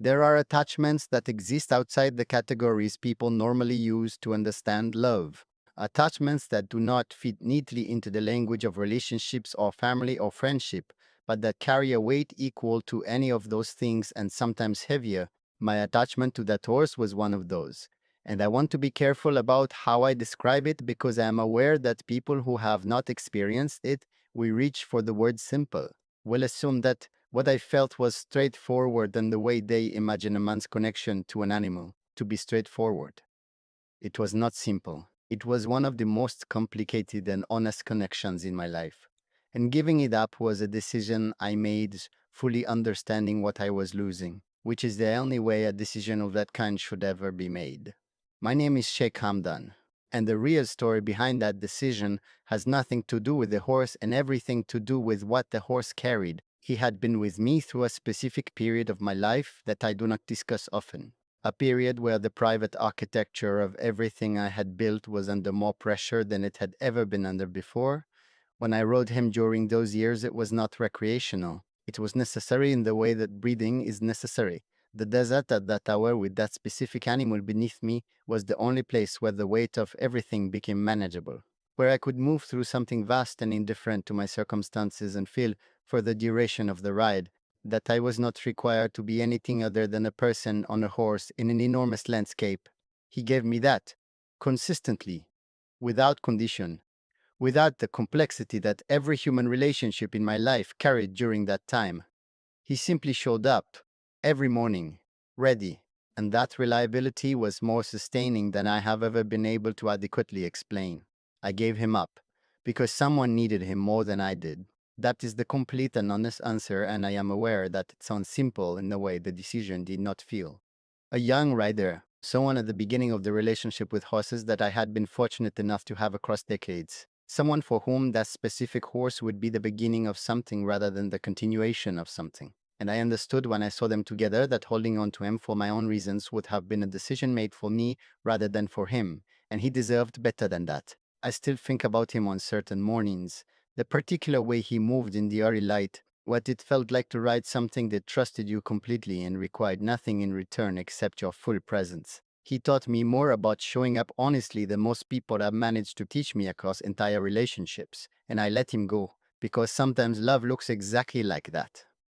There are attachments that exist outside the categories people normally use to understand love. Attachments that do not fit neatly into the language of relationships or family or friendship, but that carry a weight equal to any of those things and sometimes heavier. My attachment to that horse was one of those. And I want to be careful about how I describe it because I am aware that people who have not experienced it, we reach for the word simple, will assume that what I felt was straightforward and the way they imagine a man's connection to an animal to be straightforward. It was not simple. It was one of the most complicated and honest connections in my life. And giving it up was a decision I made fully understanding what I was losing, which is the only way a decision of that kind should ever be made. My name is Sheikh Hamdan, and the real story behind that decision has nothing to do with the horse and everything to do with what the horse carried. He had been with me through a specific period of my life that I do not discuss often, a period where the private architecture of everything I had built was under more pressure than it had ever been under before. When I rode him during those years, it was not recreational. It was necessary in the way that breathing is necessary. The desert at that hour with that specific animal beneath me was the only place where the weight of everything became manageable, where I could move through something vast and indifferent to my circumstances and feel, for the duration of the ride, that I was not required to be anything other than a person on a horse in an enormous landscape. He gave me that, consistently, without condition, without the complexity that every human relationship in my life carried during that time. He simply showed up every morning, ready, and that reliability was more sustaining than I have ever been able to adequately explain. I gave him up because someone needed him more than I did. That is the complete and honest answer, and I am aware that it sounds simple in the way the decision did not feel. A young rider, someone at the beginning of the relationship with horses that I had been fortunate enough to have across decades. Someone for whom that specific horse would be the beginning of something rather than the continuation of something. And I understood when I saw them together that holding on to him for my own reasons would have been a decision made for me rather than for him, and he deserved better than that. I still think about him on certain mornings, the particular way he moved in the early light, what it felt like to ride something that trusted you completely and required nothing in return except your full presence. He taught me more about showing up honestly than most people have managed to teach me across entire relationships, and I let him go because sometimes love looks exactly like that.